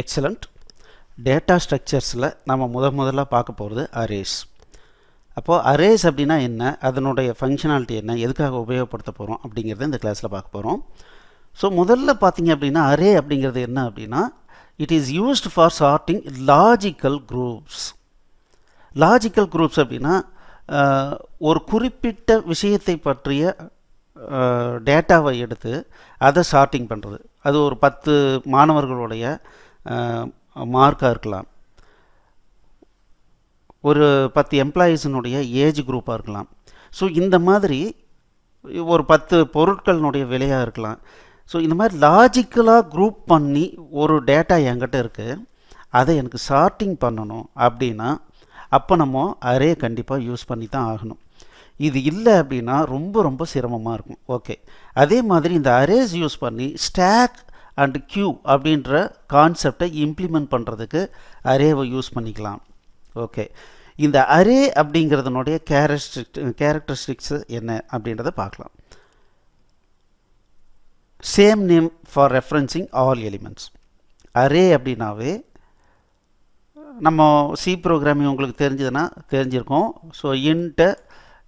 Excellent. Data ஸ்ட்ரக்சர்ஸில் நம்ம முதல்ல பார்க்க போகிறது அரேஸ். அப்போது அரேஸ் அப்படின்னா என்ன, அதனுடைய ஃபங்க்ஷனாலிட்டி என்ன, எதுக்காக உபயோகப்படுத்த போகிறோம் அப்படிங்கிறத இந்த கிளாஸில் பார்க்க போகிறோம். ஸோ முதல்ல பார்த்தீங்க அப்படின்னா அரே அப்படிங்கிறது என்ன அப்படின்னா, it is used for sorting logical groups. Logical groups அப்படின்னா ஒரு குறிப்பிட்ட விஷயத்தை பற்றிய டேட்டாவை எடுத்து அதை சார்ட்டிங் பண்ணுறது. அது ஒரு 10 மாணவர்களுடைய மார்க்காக இருக்கலாம், ஒரு 10 எம்ப்ளாயீஸினுடைய ஏஜ் குரூப்பாக இருக்கலாம். ஸோ இந்த மாதிரி ஒரு 10 பொருட்களினுடைய விலையாக இருக்கலாம். ஸோ இந்த மாதிரி லாஜிக்கலாக குரூப் பண்ணி ஒரு டேட்டா என்கிட்ட இருக்குது, அதை எனக்கு சார்ட்டிங் பண்ணணும் அப்படின்னா அப்போ நம்ம அரே கண்டிப்பாக யூஸ் பண்ணி தான் ஆகணும். இது இல்லை அப்படின்னா ரொம்ப சிரமமாக இருக்கும். ஓகே, அதே மாதிரி இந்த அரேஸ் யூஸ் பண்ணி ஸ்டாக் அண்ட் கியூ அப்படின்ற கான்செப்டை இம்ப்ளிமெண்ட் பண்ணுறதுக்கு அரேவை யூஸ் பண்ணிக்கலாம். ஓகே, இந்த அரே அப்படிங்கிறதுனுடைய கேரக்டரிஸ்டிக்ஸ் என்ன அப்படின்றத பார்க்கலாம். Same name for referencing all elements. Array அப்படின்னாவே நம்ம சி ப்ரோக்ராமிங் உங்களுக்கு தெரிஞ்சிருக்கோம். ஸோ இன்ட்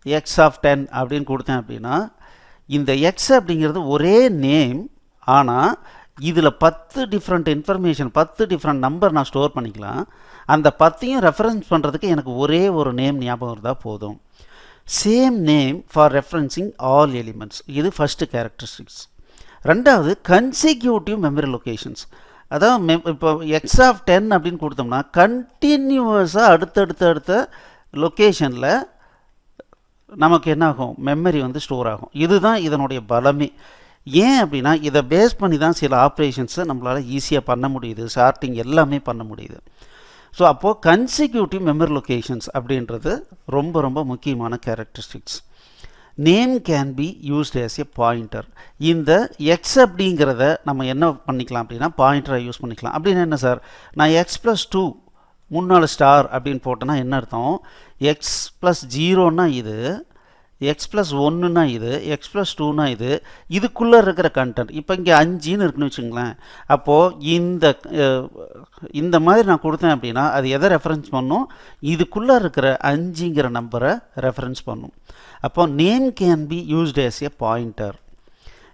எக்ஸ் ஆஃப் 10 அப்படின்னு கொடுத்தேன் அப்படின்னா இந்த எக்ஸ் அப்படிங்கிறது ஒரே நேம், ஆனால் இதில் 10 டிஃப்ரெண்ட் இன்ஃபர்மேஷன், 10 டிஃப்ரெண்ட் நம்பர் நான் ஸ்டோர் பண்ணிக்கலாம். அந்த 10ஐயும் ரெஃபரன்ஸ் பண்ணுறதுக்கு எனக்கு ஒரே ஒரு நேம் ஞாபகம் இருந்தால் போதும். Same name for referencing all elements, இது ஃபஸ்ட்டு கேரக்டரிஸ்டிக்ஸ். ரெண்டாவது கன்சிக்யூட்டிவ் மெமரி லொக்கேஷன்ஸ். அதாவது இப்போ எக்ஸ் ஆஃப் 10 அப்படின்னு கொடுத்தோம்னா கண்டினியூவஸாக அடுத்த லொக்கேஷனில் நமக்கு என்ன ஆகும், மெமரி ஸ்டோர் ஆகும். இதுதான் இதனுடைய பலமே. ஏன் அப்படின்னா இதை பேஸ் பண்ணி தான் சில ஆப்ரேஷன்ஸை நம்மளால் ஈஸியாக பண்ண முடியுது, சார்ட்டிங் எல்லாமே பண்ண முடியுது. ஸோ அப்போது கன்சிக்யூட்டிவ் மெமரி லொக்கேஷன்ஸ் அப்படின்றது ரொம்ப முக்கியமான characteristics. Name can be used as a pointer. இந்த எக்ஸ் அப்படிங்கிறத நம்ம என்ன பண்ணிக்கலாம் அப்படின்னா பாயிண்டராக யூஸ் பண்ணிக்கலாம். அப்படின்னு என்ன சார், நான் x+2 முன்னாள் ஸ்டார் அப்படின்னு போட்டேன்னா என்ன அர்த்தம், x+0ன்னா இது, x+1ன்னா இது, x+2ன்னா இது, இதுக்குள்ளே இருக்கிற கண்டென்ட். இப்போ இங்கே 5ன்னு இருக்குன்னு வச்சுங்களேன். அப்போது இந்த மாதிரி நான் கொடுத்தேன் அப்படின்னா அது எதை ரெஃபரன்ஸ் பண்ணும், இதுக்குள்ளே இருக்கிற 5ங்கிற நம்பரை ரெஃபரன்ஸ் பண்ணும். அப்போ name can be used as a pointer.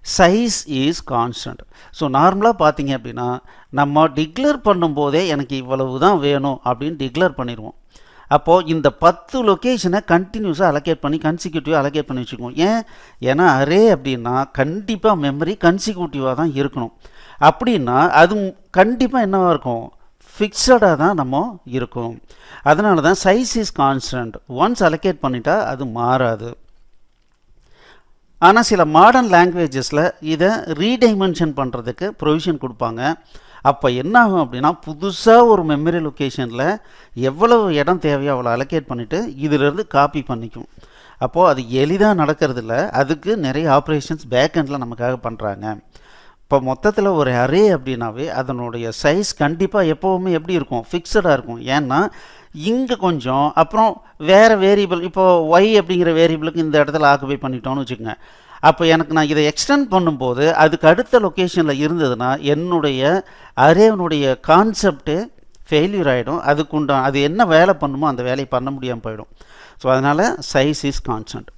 Size is constant. So நார்மலாக பார்த்தீங்க அப்படின்னா நம்ம டிக்ளேர் பண்ணும்போதே எனக்கு இவ்வளவு தான் வேணும் அப்படின்னு டிக்ளேர் பண்ணிடுவோம். அப்போது இந்த 10 லொக்கேஷனை கண்டினியூஸாக அலோகேட் பண்ணி கன்சிக்யூட்டிவாக அலோகேட் பண்ணி வச்சுக்குவோம். ஏன்னா அரே அப்படின்னா கண்டிப்பாக மெமரி கன்சிக்யூட்டிவாக தான் இருக்கணும். அப்படின்னா அது கண்டிப்பாக என்னவாக இருக்கும், ஃபிக்ஸடாக தான் நம்ம இருக்கும். அதனால தான் size is constant. Once allocate பண்ணிட்டா அது மாறாது. ஆனால் சில மாடர்ன் லாங்குவேஜஸில் இதை ரீடைமென்ஷன் பண்ணுறதுக்கு ப்ரொவிஷன் கொடுப்பாங்க. அப்போ என்ன ஆகும் அப்படின்னா புதுசாக ஒரு மெமரி லொக்கேஷனில் எவ்வளவு இடம் தேவையோ அவ்வளோ அலோகேட் பண்ணிவிட்டு இதிலிருந்து காப்பி பண்ணிக்கும். அப்போது அது எளிதாக நடக்கிறதில்ல, அதுக்கு நிறைய ஆப்ரேஷன்ஸ் பேக்கெண்டில் நமக்காக பண்ணுறாங்க. இப்போ மொத்தத்தில் ஒரு அரே அப்படின்னாவே அதனுடைய சைஸ் கண்டிப்பாக எப்போவுமே எப்படி இருக்கும், ஃபிக்ஸடாக இருக்கும். ஏன்னா இங்கே கொஞ்சம் அப்புறம் வேறு வேரியபிள், இப்போது ஒய் அப்படிங்கிற வேரியபிளுக்கு இந்த இடத்துல ஆக்குபை பண்ணிட்டோன்னு வச்சுக்கோங்க. அப்போ எனக்கு நான் இதை எக்ஸ்டெண்ட் பண்ணும்போது அதுக்கு அடுத்த லொக்கேஷனில் இருந்ததுன்னா என்னுடைய அரேனுடைய கான்செப்டு ஃபெயில்யூர் ஆகிடும். அது என்ன வேலை பண்ணுமோ அந்த வேலையை பண்ண முடியாமல் போயிடும். ஸோ அதனால் size is constant.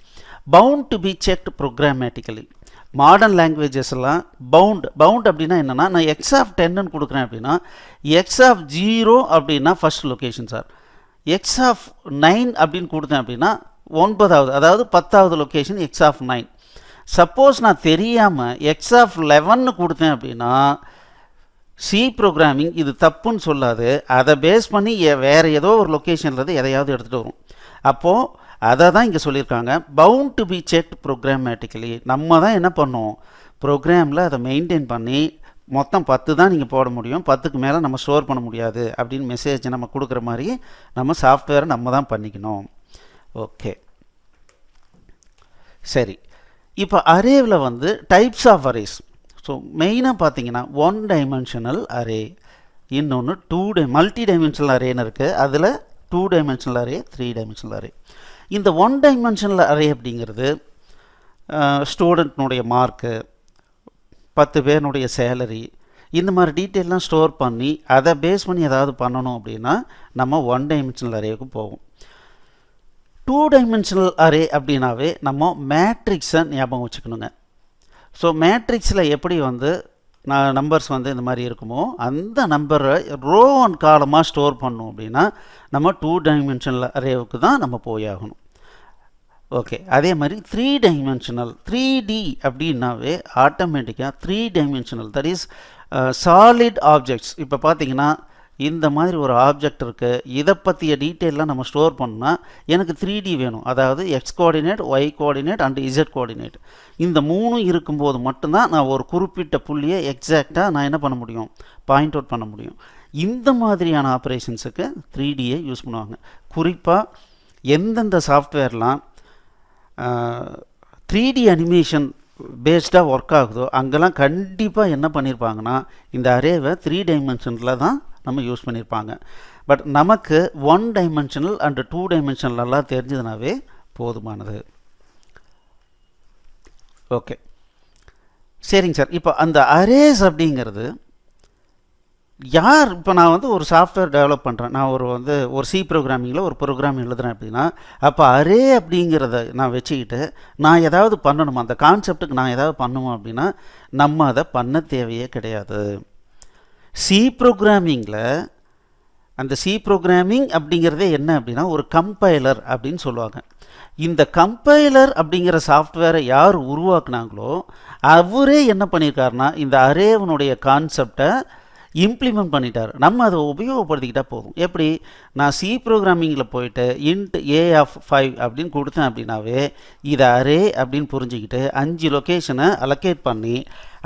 Bound to be checked programmatically. Modern languages எல்லாம் பவுண்ட் அப்படின்னா என்னென்னா, நான் எக்ஸ் ஆஃப் 10ன்னு கொடுக்குறேன் அப்படின்னா எக்ஸ் ஆஃப் 0 அப்படின்னா first location sir, x of 9 அப்படின்னு கொடுத்தேன் அப்படின்னா 9வது, அதாவது 10வது லொக்கேஷன் எக்ஸ் ஆஃப் 9. சப்போஸ் நான் தெரியாமல் எக்ஸ் ஆஃப் 11ன்னு கொடுத்தேன் அப்படின்னா சி ப்ரோக்ராமிங் இது தப்புன்னு சொல்லாது, அதை பேஸ் பண்ணி வேறு ஏதோ ஒரு லொக்கேஷன்லேருந்து எதையாவது எடுத்துகிட்டு வரும். அப்போது அதை தான் இங்கே சொல்லியிருக்காங்க, பவுண்ட் டு பி செக்ட் ப்ரோக்ராமேட்டிக்கலி. நம்ம தான் என்ன பண்ணோம், ப்ரோக்ராமில் அதை மெயின்டைன் பண்ணி மொத்தம் 10 தான் நீங்கள் போட முடியும், 10க்கு மேலே நம்ம ஸ்டோர் பண்ண முடியாது அப்படின்னு மெசேஜ் நம்ம கொடுக்குற மாதிரி நம்ம சாஃப்ட்வேரை நம்ம தான் பண்ணிக்கணும். ஓகே, சரி. இப்போ அரேவில் டைப்ஸ் ஆஃப் அரேஸ். ஸோ மெயினாக பார்த்தீங்கன்னா 1 டைமென்ஷனல் அரே, இன்னொன்று மல்டி டைமென்ஷனல் அரேன்னு இருக்குது. அதில் 2 டைமென்ஷனல் அரே, 3 டைமென்ஷனல் அரே. இந்த 1 டைமென்ஷனல் அரே அப்படிங்கிறது ஸ்டூடெண்ட்னுடைய மார்க்கு, 10 பேருனுடைய சேலரி, இந்த மாதிரி டீட்டெயிலாம் ஸ்டோர் பண்ணி அதை பேஸ் பண்ணி ஏதாவது பண்ணணும் அப்படின்னா நம்ம ஒன் டைமென்ஷனல் அரேவுக்கு போவோம். டூ டைமென்ஷனல் அரே அப்படின்னாவே நம்ம மேட்ரிக்ஸை ஞாபகம் வச்சுக்கணுங்க. ஸோ மேட்ரிக்ஸில் எப்படி நம்பர்ஸ் இந்த மாதிரி இருக்குமோ அந்த நம்பரை ரோ அண்ட் காலமாக ஸ்டோர் பண்ணணும் அப்படின்னா நம்ம டூ டைமென்ஷனல் அரேவுக்கு தான் நம்ம போயாகணும். ஓகே, அதே மாதிரி த்ரீ டைமென்ஷனல் 3D அப்படின்னாவே ஆட்டோமேட்டிக்காக three dimensional that is solid objects. இப்போ பார்த்தீங்கன்னா இந்த மாதிரி ஒரு ஆப்ஜெக்ட் இருக்குது, இதை பற்றிய டீட்டெயிலாம் நம்ம ஸ்டோர் பண்ணால் எனக்கு 3D வேணும். அதாவது x coordinate, y coordinate and z coordinate இந்த மூணும் இருக்கும்போது மட்டும்தான் நான் ஒரு குறிப்பிட்ட புள்ளியை எக்ஸாக்டாக நான் என்ன பண்ண முடியும், பாயிண்ட் அவுட் பண்ண முடியும். இந்த மாதிரியான ஆப்ரேஷன்ஸுக்கு 3Dயை யூஸ் பண்ணுவாங்க. குறிப்பாக எந்தெந்த சாஃப்ட்வேர்லாம் 3D அனிமேஷன் பேஸ்டாக ஒர்க் ஆகுதோ அங்கெல்லாம் கண்டிப்பாக என்ன பண்ணியிருப்பாங்கன்னா இந்த அரேவை 3 டைமென்ஷனில் தான் நம்ம யூஸ் பண்ணியிருப்பாங்க. பட் நமக்கு ஒன் டைமென்ஷனல் அண்ட் டூ டைமென்ஷனல்லாம் தெரிஞ்சதுனாவே போதுமானது. ஓகே, சரிங்க சார். இப்போ அந்த அரேஸ் அப்படிங்கிறது யார், இப்போ நான் ஒரு சாஃப்ட்வேர் டெவலப் பண்ணுறேன், நான் ஒரு சி ப்ரோக்ராமிங்கில் ஒரு ப்ரோக்ராம் எழுதுகிறேன் அப்படின்னா அப்போ அரே அப்படிங்கிறத நான் வச்சுக்கிட்டு நான் ஏதாவது பண்ணணுமா, அந்த கான்செப்டுக்கு நான் ஏதாவது பண்ணுமா அப்படின்னா நம்ம அதை பண்ண தேவையே கிடையாது. சி ப்ரோக்ராமிங்கில் அந்த சி ப்ரோக்ராமிங் அப்படிங்கிறதே என்ன அப்படின்னா ஒரு கம்பைலர் அப்படின்னு சொல்லுவாங்க. இந்த கம்பைலர் அப்படிங்கிற சாஃப்ட்வேரை யார் உருவாக்குனாங்களோ அவரே என்ன பண்ணியிருக்காருன்னா இந்த அரேவனுடைய கான்செப்டை இம்ப்ளிமெண்ட் பண்ணிட்டார். நம்ம அதை உபயோகப்படுத்திக்கிட்டால் போதும். எப்படி, நான் சி ப்ரோக்ராமிங்கில் போயிட்டு இன்ட் ஏ ஆஃப் 5 அப்படின்னு கொடுத்தேன் அப்படின்னாவே இதை அரே அப்படின்னு புரிஞ்சுக்கிட்டு 5 லொக்கேஷனை அலோகேட் பண்ணி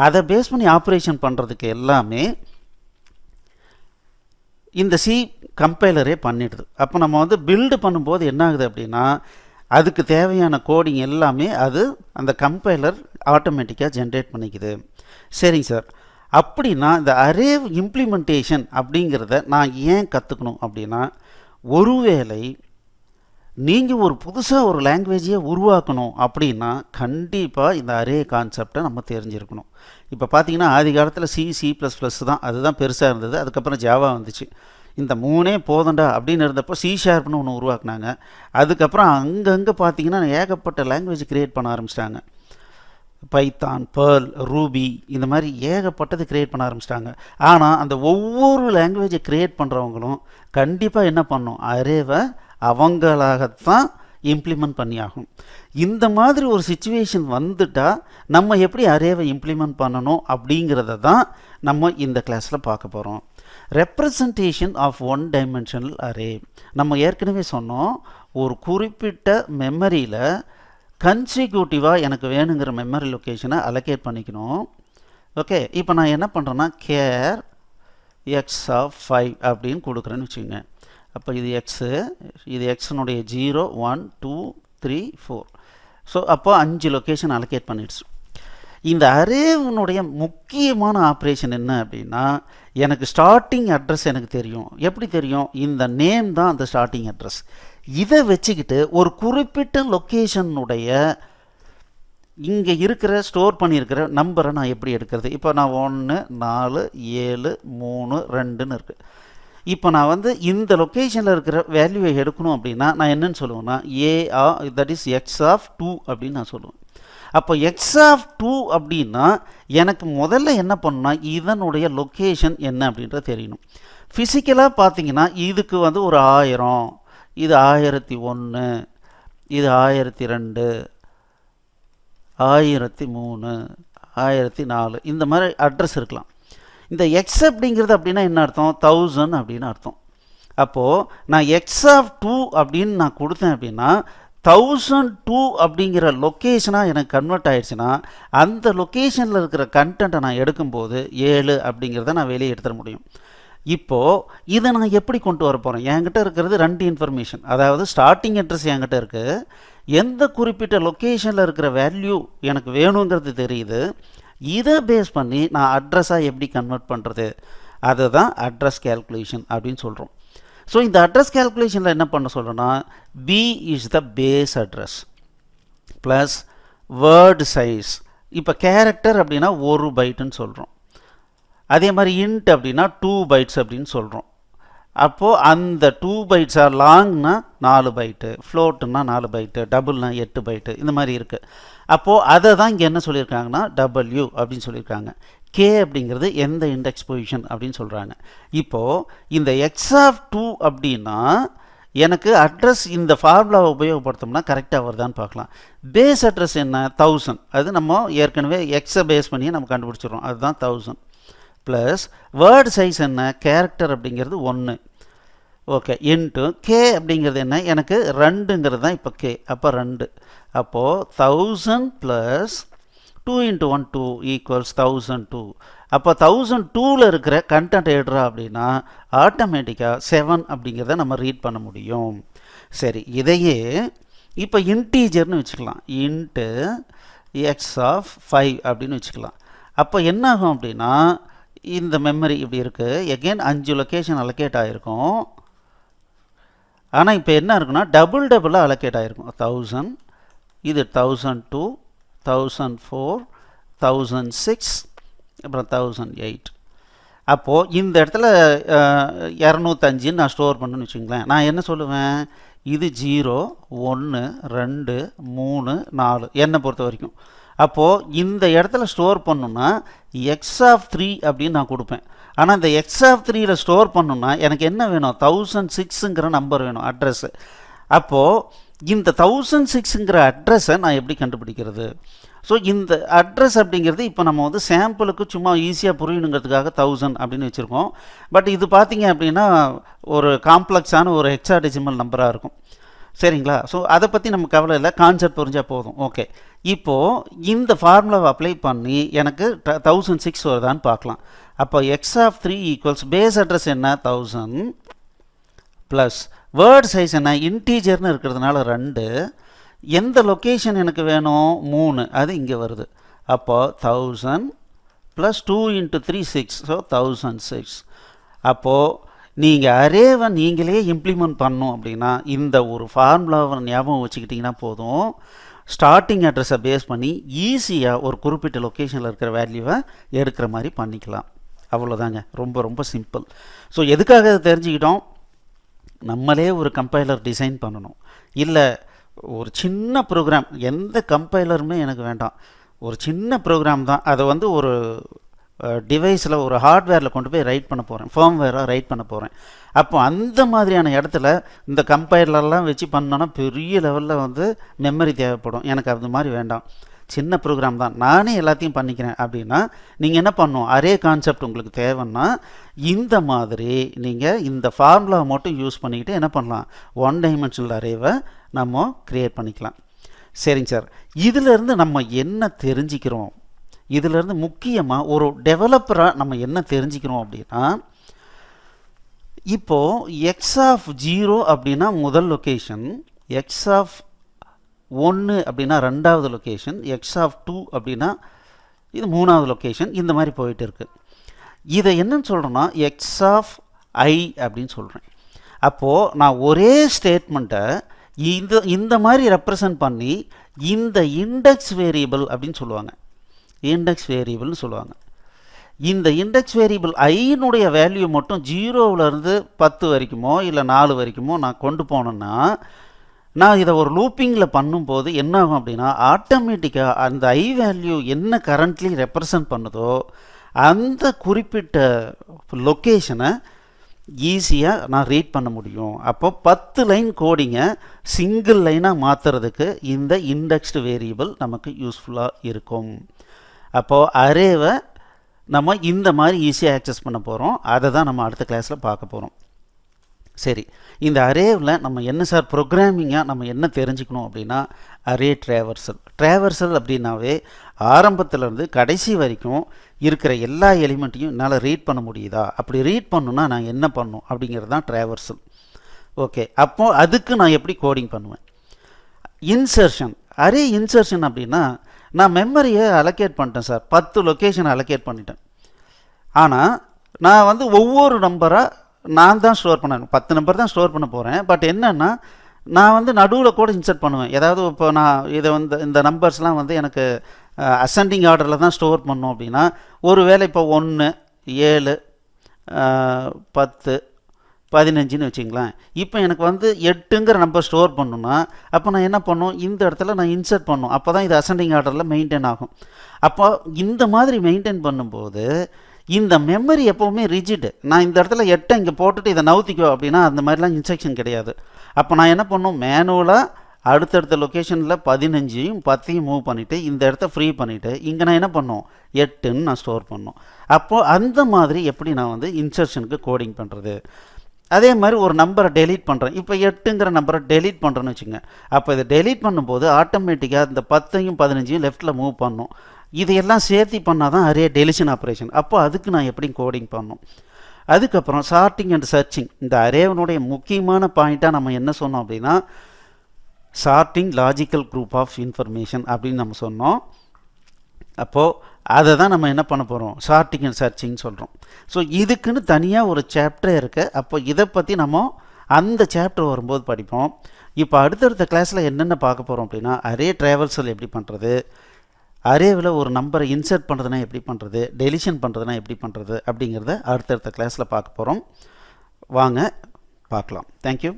அதை பேஸ் பண்ணி ஆப்ரேஷன் பண்ணுறதுக்கு எல்லாமே இந்த சி கம்பைலரே பண்ணிடுது. அப்போ நம்ம பில்டு பண்ணும்போது என்ன ஆகுது அப்படின்னா அதுக்கு தேவையான கோடிங் எல்லாமே அது அந்த கம்பைலர் ஆட்டோமேட்டிக்காக ஜென்ரேட் பண்ணிக்குது. சரிங்க சார், அப்படின்னா இந்த அரே இம்ப்ளிமெண்டேஷன் அப்படிங்கிறத நான் ஏன் கற்றுக்கணும் அப்படின்னா ஒருவேளை நீங்கள் ஒரு புதுசாக ஒரு லாங்குவேஜையே உருவாக்கணும் அப்படின்னா கண்டிப்பாக இந்த அரே கான்செப்டை நம்ம தெரிஞ்சிருக்கணும். இப்போ பார்த்தீங்கன்னா ஆதி காலத்தில் C++ தான், அதுதான் பெருசாக இருந்தது. அதுக்கப்புறம் ஜாவா வந்துச்சு. இந்த மூணே போதண்டா அப்படின்னு இருந்தப்போ C# ஒன்று உருவாக்குனாங்க. அதுக்கப்புறம் அங்கங்கே பார்த்தீங்கன்னா ஏகப்பட்ட லாங்குவேஜ் க்ரியேட் பண்ண ஆரம்பிச்சிட்டாங்க. பைத்தான், பேர்ல், ரூபி இந்த மாதிரி ஏகப்பட்டது க்ரியேட் பண்ண ஆரம்பிச்சிட்டாங்க. ஆனால் அந்த ஒவ்வொரு லாங்குவேஜை க்ரியேட் பண்ணுறவங்களும் கண்டிப்பாக என்ன பண்ணணும், அரேவை அவங்களாகத்தான் இம்ப்ளிமெண்ட் பண்ணி ஆகும். இந்த மாதிரி ஒரு சிச்சுவேஷன் வந்துட்டால் நம்ம எப்படி அரேவை இம்ப்ளிமெண்ட் பண்ணணும் அப்படிங்கிறத தான் நம்ம இந்த கிளாஸில் பார்க்க போகிறோம். Representation of one dimensional array. நம்ம ஏற்கனவே சொன்னோம், ஒரு குறிப்பிட்ட மெமரியில் கன்சிக்யூட்டிவாக எனக்கு வேணுங்கிற மெமரி லொக்கேஷனை அலோகேட் பண்ணிக்கணும். ஓகே, இப்போ நான் என்ன பண்ணுறேன்னா கேர் எக்ஸ் ஆஃப் 5 அப்படின்னு கொடுக்குறேன்னு வச்சுக்கோங்க. அப்போ இது எக்ஸு, இது எக்ஸனுடைய 0 1 2 3 4. ஸோ அப்போ 5 லொக்கேஷன் அலோகேட் பண்ணிடுச்சு. இந்த அரேவனுடைய முக்கியமான ஆப்ரேஷன் என்ன அப்படின்னா எனக்கு ஸ்டார்டிங் அட்ரஸ் எனக்கு தெரியும். எப்படி தெரியும், இந்த நேம் தான் அந்த ஸ்டார்டிங் அட்ரஸ். இதை வச்சுக்கிட்டு ஒரு குறிப்பிட்ட லொக்கேஷனுடைய இங்கே இருக்கிற ஸ்டோர் பண்ணியிருக்கிற நம்பரை நான் எப்படி எடுக்கிறது. இப்போ நான் 1 4 7 3 2ன்னு இருக்குது. இப்போ நான் இந்த லொக்கேஷனில் இருக்கிற வேல்யூவை எடுக்கணும் அப்படின்னா நான் என்னன்னு சொல்லுவேன்னா தட் இஸ் எக்ஸ் ஆஃப் 2 அப்படின்னு நான் சொல்லுவேன். அப்போ எக்ஸ் ஆஃப் 2 அப்படின்னா எனக்கு முதல்ல என்ன பண்ணணும்னா இதனுடைய லொக்கேஷன் என்ன அப்படின்றது தெரியணும். ஃபிசிக்கலாக பார்த்தீங்கன்னா இதுக்கு ஒரு 1000, இது 1001, இது 1002, 1003, 1004 இந்த மாதிரி அட்ரஸ் இருக்கலாம். இந்த எக்ஸ் அப்படிங்கிறது அப்படின்னா என்ன அர்த்தம், 1000 அப்படின்னு அர்த்தம். அப்போது நான் எக்ஸ் ஆஃப் 2 அப்படின்னு நான் கொடுத்தேன் அப்படின்னா 1002 அப்படிங்கிற லொக்கேஷனாக எனக்கு கன்வெர்ட் ஆகிடுச்சுன்னா அந்த லொக்கேஷனில் இருக்கிற கண்டென்ட்டை நான் எடுக்கும்போது 7 அப்படிங்கிறத நான் வெளியே எடுத்துட முடியும். இப்போது இதை நான் எப்படி கொண்டு வர போகிறேன், என்கிட்ட இருக்கிறது 2 இன்ஃபர்மேஷன். அதாவது ஸ்டார்டிங் அட்ரஸ் என்கிட்ட இருக்குது, எந்த குறிப்பிட்ட லொக்கேஷனில் இருக்கிற வேல்யூ எனக்கு வேணுங்கிறது தெரியுது. இதை பேஸ் பண்ணி நான் அட்ரஸாக எப்படி கன்வெர்ட் பண்ணுறது, அதுதான் அட்ரஸ் கேல்குலேஷன் அப்படின்னு சொல்கிறோம். ஸோ இந்த அட்ரஸ் கேல்குலேஷனில் என்ன பண்ண சொல்கிறோன்னா B is the base address plus word size. இப்போ கேரக்டர் அப்படின்னா 1 பைட்டுன்னு சொல்கிறோம். அதே மாதிரி இன்ட் அப்படின்னா 2 பைட்ஸ் அப்படின்னு சொல்கிறோம். அப்போது அந்த 2 பைட்ஸ் ஆர் லாங்னா 4 பைட்டு, ஃப்ளோட்டுன்னா 4 பைட்டு, டபுள்னா 8 பைட்டு, இந்த மாதிரி இருக்குது. அப்போது அதை தான் இங்கே என்ன சொல்லியிருக்காங்கன்னா W அப்படின்னு சொல்லியிருக்காங்க. K அப்படிங்கிறது எந்த இண்டெக்ஸ் பொசிஷன் அப்படின்னு சொல்கிறாங்க. இப்போது இந்த எக்ஸ் ஆஃப் 2 அப்படின்னா எனக்கு அட்ரஸ் இந்த ஃபார்முலாவை உபயோகப்படுத்தோம்னா கரெக்டாக வருதான்னு பார்க்கலாம். பேஸ் அட்ரஸ் என்ன 1000, அது நம்ம ஏற்கனவே எக்ஸை பேஸ் பண்ணி நம்ம கண்டுபிடிச்சிடுறோம், அதுதான் 1000. ப்ளஸ் வேர்டு சைஸ் என்ன கேரக்டர் அப்படிங்கிறது 1. ஓகே, இன்ட்டு கே அப்படிங்கிறது என்ன எனக்கு 2ங்கிறது தான் இப்போ கே, அப்போ 2. அப்போது 1000 ப்ளஸ் 2 × 1 2 ஈக்குவல்ஸ் 1002. அப்போ 1002ல் இருக்கிற கண்டென்ட் எடுறா அப்படின்னா ஆட்டோமேட்டிக்காக 7 அப்படிங்கிறத நம்ம ரீட் பண்ண முடியும். சரி, இதையே இப்போ இன்டீஜர்னு வச்சுக்கலாம். இன்ட்டு எக்ஸ் ஆஃப் 5 அப்படின்னு வச்சுக்கலாம். அப்போ என்ன ஆகும் அப்படின்னா இந்த மெமரி இப்படி இருக்குது. எகெயின் 5 லொக்கேஷன் அலோகேட் ஆகிருக்கும். ஆனால் இப்போ என்ன இருக்குன்னா டபுளாக அலோகேட் ஆகிருக்கும். 1000, இது 1002, 1004, 1006, அப்புறம் 1008. அப்போது இந்த இடத்துல 205 நான் ஸ்டோர் பண்ணுன்னு வச்சுங்களேன். நான் என்ன சொல்லுவேன், இது 0 1 2 3 4 என்னை பொறுத்த வரைக்கும். அப்போது இந்த இடத்துல ஸ்டோர் பண்ணுன்னா எக்ஸ் ஆஃப் 3 அப்படின்னு நான் கொடுப்பேன். ஆனால் இந்த எக்ஸ் ஆஃப் 3ல் ஸ்டோர் பண்ணுன்னா எனக்கு என்ன வேணும், 1006ங்கிற நம்பர் வேணும், அட்ரஸ்ஸு. அப்போது இந்த 1006ங்கிற அட்ரஸை நான் எப்படி கண்டுபிடிக்கிறது? ஸோ இந்த அட்ரஸ் அப்படிங்கிறது இப்போ நம்ம வந்து சாம்பிளுக்கு சும்மா ஈஸியாக புரியணுங்கிறதுக்காக 1000 அப்படின்னு வச்சுருக்கோம். பட் இது பார்த்தீங்க அப்படின்னா ஒரு காம்ப்ளெக்ஸான ஒரு ஹெக்ஸாடெசிமல் நம்பராக இருக்கும். சரிங்களா? ஸோ அதை பற்றி நம்ம கவலை இல்லை, கான்செப்ட் புரிஞ்சால் போதும். ஓகே, இப்போது இந்த ஃபார்முலாவை அப்ளை பண்ணி எனக்கு 1006 வருதான்னு பார்க்கலாம். அப்போ x of 3 equals base address என்ன 1000 ப்ளஸ் வேர்ட் சைஸ் என்ன இன்டீஜர்னு இருக்கிறதுனால 2, எந்த லொக்கேஷன் எனக்கு வேணும் 3, அது இங்கே வருது. அப்போ 1000 ப்ளஸ் 2 × 3 6, ஸோ 1006. அப்போது நீங்கள் அரேவை நீங்களே இம்ப்ளிமெண்ட் பண்ணணும் அப்படின்னா இந்த ஒரு ஃபார்முலாவை ஞாபகம் வச்சுக்கிட்டிங்கன்னா போதும். ஸ்டார்டிங் அட்ரஸை பேஸ் பண்ணி ஈஸியாக ஒரு குறிப்பிட்ட லொக்கேஷனில் இருக்கிற வேல்யூவை எடுக்கிற மாதிரி பண்ணிக்கலாம். அவ்வளோதாங்க, ரொம்ப ரொம்ப சிம்பிள். ஸோ எதுக்காக அதை தெரிஞ்சுக்கிட்டோம், நம்மளே ஒரு கம்பைலர் டிசைன் பண்ணணும். இல்லை ஒரு சின்ன ப்ரோக்ராம், எந்த கம்பைலருமே எனக்கு வேண்டாம், ஒரு சின்ன ப்ரோக்ராம் தான், அதை வந்து ஒரு டிவைஸில் ஒரு ஹார்ட்வேரில் கொண்டு போய் ரைட் பண்ண போகிறேன், ஃபர்ம்வேராக ரைட் பண்ண போகிறேன். அப்போ அந்த மாதிரியான இடத்துல இந்த கம்பைலர்லாம் வச்சு பண்ணோன்னா பெரிய லெவலில் வந்து மெமரி தேவைப்படும். எனக்கு அது மாதிரி வேண்டாம், சின்ன ப்ரோக்ராம் தான், நானே எல்லாத்தையும் பண்ணிக்கிறேன் அப்படின்னா நீங்கள் என்ன பண்ணணும், அரே கான்செப்ட் உங்களுக்கு தேவைன்னா இந்த மாதிரி நீங்கள் இந்த ஃபார்முலாவை மட்டும் யூஸ் பண்ணிக்கிட்டு என்ன பண்ணலாம், 1 டைமென்ஷனல் அரேவை நம்ம க்ரியேட் பண்ணிக்கலாம். சரிங்க சார், இதிலேருந்து நம்ம என்ன தெரிஞ்சுக்கிறோம், இதிலேருந்து முக்கியமாக ஒரு டெவலப்பராக நம்ம என்ன தெரிஞ்சுக்கிறோம் அப்படின்னா, இப்போது எக்ஸ் ஆஃப் 0 அப்படின்னா முதல் லொக்கேஷன், எக்ஸ் ஆஃப் 1 அப்படின்னா ரெண்டாவது லொக்கேஷன், எக்ஸ் ஆஃப் 2 அப்படின்னா இது மூணாவது லொக்கேஷன், இந்த மாதிரி போயிட்டு இருக்குது. இதை என்னன்னு சொல்கிறோன்னா எக்ஸ் ஆஃப் ஐ அப்படின்னு சொல்கிறேன். அப்போது நான் ஒரே ஸ்டேட்மெண்ட்டை இந்த மாதிரி ரெப்ரசன்ட் பண்ணி இந்த இண்டெக்ஸ் வேரியபிள் அப்படின்னு சொல்லுவாங்க, இண்டெக்ஸ் வேரியபிள்னு சொல்லுவாங்க. இந்த இண்டெக்ஸ் வேரியபிள் ஐனுடைய வேல்யூ மட்டும் 0லேருந்து 10 வரைக்குமோ இல்லை 4 வரைக்குமோ நான் கொண்டு போனேன்னா நான் இதை ஒரு லூப்பிங்கில் பண்ணும்போது என்ன ஆகும் அப்படின்னா ஆட்டோமேட்டிக்காக அந்த ஐ வேல்யூ என்ன கரண்ட்லி ரெப்ரசன்ட் பண்ணுதோ அந்த குறிப்பிட்ட லொக்கேஷனை ஈஸியாக நான் ரீட் பண்ண முடியும். அப்போ 10 லைன் கோடிங்கை சிங்கிள் லைனாக மாற்றுறதுக்கு இந்த இண்டெக்ஸ்டு வேரியபிள் நமக்கு யூஸ்ஃபுல்லாக இருக்கும். அப்போது அரேவை நம்ம இந்த மாதிரி ஈஸியாக ஆக்சஸ் பண்ண போகிறோம். அதை தான் நம்ம அடுத்த கிளாஸில் பார்க்க போகிறோம். சரி, இந்த அரேவில் நம்ம என்ன சார் ப்ரோக்ராமிங்காக நம்ம என்ன தெரிஞ்சுக்கணும் அப்படின்னா அரே ட்ராவர்சல். ட்ராவர்சல் அப்படின்னாவே ஆரம்பத்திலேருந்து கடைசி வரைக்கும் இருக்கிற எல்லா எலிமெண்ட்டையும் என்னால் ரீட் பண்ண முடியுதா, அப்படி ரீட் பண்ணுன்னா நான் என்ன பண்ணும் அப்படிங்கிறது தான் ட்ராவர்சல். ஓகே, அப்போது அதுக்கு நான் எப்படி கோடிங் பண்ணுவேன். இன்சர்ஷன், அரே இன்சர்ஷன் அப்படின்னா நான் மெமரியை அலோகேட் பண்ணிட்டேன் சார், 10 லொக்கேஷன் அலோகேட் பண்ணிட்டேன். ஆனால் நான் வந்து ஒவ்வொரு நம்பராக நான் தான் ஸ்டோர் பண்ணேன், 10 நம்பர் தான் ஸ்டோர் பண்ண போகிறேன். பட் என்னென்னா நான் வந்து நடுவில் கூட இன்சர்ட் பண்ணுவேன். ஏதாவது இப்போ நான் இதை வந்து இந்த நம்பர்ஸ்லாம் வந்து எனக்கு அசெண்டிங் ஆர்டரில் தான் ஸ்டோர் பண்ணோம் அப்படின்னா ஒருவேளை இப்போ 1 7 10 15ன்னு வச்சுங்களேன். இப்போ எனக்கு வந்து 8ங்கிற நம்பர் ஸ்டோர் பண்ணணும்னா அப்போ நான் என்ன பண்ணணும், இந்த இடத்துல நான் இன்சர்ட் பண்ணணும். அப்போ தான் இது அசெண்டிங் ஆர்டரில் மெயின்டைன் ஆகும். அப்போ இந்த மாதிரி மெயின்டைன் பண்ணும்போது இந்த மெமரி எப்போவுமே ரிஜிடு. நான் இந்த இடத்துல 8 இங்கே போட்டுட்டு இதை நவுத்திக்கோ அப்படின்னா அந்த மாதிரிலாம் இன்ஸ்ட்ரக்ஷன் கிடையாது. அப்போ நான் என்ன பண்ணணும், மேனுவலாக அடுத்தடுத்த லொக்கேஷனில் 15யும் 10யும் மூவ் பண்ணிவிட்டு இந்த இடத்த ஃப்ரீ பண்ணிவிட்டு இங்கே நான் என்ன பண்ணணும், 8ன்னு நான் ஸ்டோர் பண்ணணும். அப்போது அந்த மாதிரி எப்படி நான் வந்து இன்சர்ஷனுக்கு கோடிங் பண்ணுறது. அதே மாதிரி ஒரு நம்பரை டெலீட் பண்ணுறேன். இப்போ 8ங்கிற நம்பரை டெலீட் பண்ணுறேன்னு வச்சுங்க. அப்போ இதை டெலீட் பண்ணும்போது ஆட்டோமேட்டிக்காக இந்த 10யும் 15யும் லெஃப்ட்டில் மூவ் பண்ணணும். இதையெல்லாம் சேர்த்தி பண்ணால் தான் அரே டெலிஷன் ஆப்ரேஷன். அப்போ அதுக்கு நான் எப்படி கோடிங் பண்ணணும். அதுக்கப்புறம் சார்ட்டிங் அண்ட் சர்ச்சிங். இந்த அரேவனுடைய முக்கியமான பாயிண்ட்டாக நம்ம என்ன சொன்னோம் அப்படின்னா sorting logical group of information அப்படின்னு நம்ம சொன்னோம். அப்போது அதை தான் நம்ம என்ன பண்ண போகிறோம், சார்ட்டிங் அண்ட் சர்ச்சிங் சொல்கிறோம். ஸோ இதுக்குன்னு தனியாக ஒரு சாப்டரே இருக்குது. அப்போ இதை பற்றி நம்ம அந்த சாப்டர் வரும்போது படிப்போம். இப்போ அடுத்தடுத்த கிளாஸில் என்னென்ன பார்க்க போகிறோம் அப்படின்னா அரே ட்ராவல்ஸில் எப்படி பண்ணுறது, அரேவில் ஒரு நம்பரை இன்சர்ட் பண்ணுறதுனா எப்படி பண்ணுறது, டெலிஷன் பண்ணுறதுனா எப்படி பண்ணுறது அப்படிங்கிறத அடுத்தடுத்த கிளாஸில் பார்க்க போகிறோம். வாங்க பார்க்கலாம். தேங்க்யூ.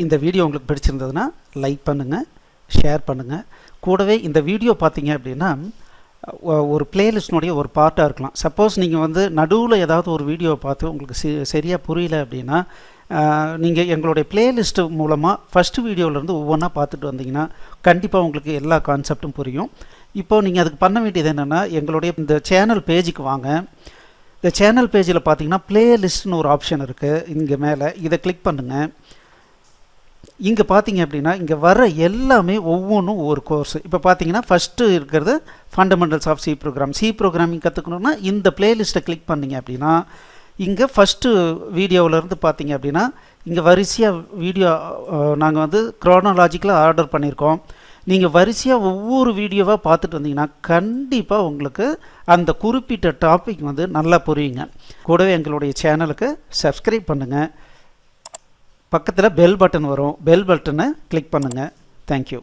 இந்த வீடியோ உங்களுக்கு பிடிச்சிருந்ததுன்னா லைக் பண்ணுங்கள், ஷேர் பண்ணுங்கள். கூடவே இந்த வீடியோ பார்த்தீங்க அப்படின்னா ஒரு பிளேலிஸ்ட்னுடைய ஒரு பார்ட்டாக இருக்கலாம். சப்போஸ் நீங்கள் வந்து நடுவில் ஏதாவது ஒரு வீடியோவை பார்த்து உங்களுக்கு சரியாக புரியல அப்படின்னா நீங்கள் எங்களுடைய பிளேலிஸ்ட்டு மூலமாக ஃபஸ்ட்டு வீடியோவிலேருந்து ஒவ்வொன்றா பார்த்துட்டு வந்தீங்கன்னா கண்டிப்பாக உங்களுக்கு எல்லா கான்செப்டும் புரியும். இப்போது நீங்கள் அதுக்கு பண்ண வேண்டியது என்னென்னா எங்களுடைய இந்த சேனல் பேஜுக்கு வாங்க. இந்த சேனல் பேஜில் பார்த்தீங்கன்னா பிளேலிஸ்ட்னு ஒரு ஆப்ஷன் இருக்குது. இங்கே மேலே இதை கிளிக் பண்ணுங்கள். இங்கே பார்த்தீங்க அப்படின்னா இங்கே வர எல்லாமே ஒவ்வொன்றும் ஒவ்வொரு கோர்ஸ். இப்போ பார்த்தீங்கன்னா ஃபஸ்ட்டு இருக்கிறது ஃபண்டமெண்டல்ஸ் ஆஃப் சி ப்ரோக்ராமிங் கற்றுக்கணுன்னா இந்த பிளேலிஸ்ட்டை கிளிக் பண்ணிங்க அப்படின்னா இங்கே ஃபஸ்ட்டு வீடியோவிலேருந்து பார்த்தீங்க அப்படின்னா இங்கே வரிசையாக வீடியோ நாங்கள் வந்து க்ரோனாலாஜிக்கலாக ஆர்டர் பண்ணியிருக்கோம். நீங்கள் வரிசையாக ஒவ்வொரு வீடியோவாக பார்த்துட்டு வந்தீங்கன்னா கண்டிப்பாக உங்களுக்கு அந்த குறிப்பிட்ட டாபிக் வந்து நல்லா புரியுங்க. கூடவே எங்களுடைய சேனலுக்கு சப்ஸ்கிரைப் பண்ணுங்கள். பக்கத்தில் பெல் பட்டன் வரும், பெல் பட்டனை கிளிக் பண்ணுங்கள். தேங்க்யூ.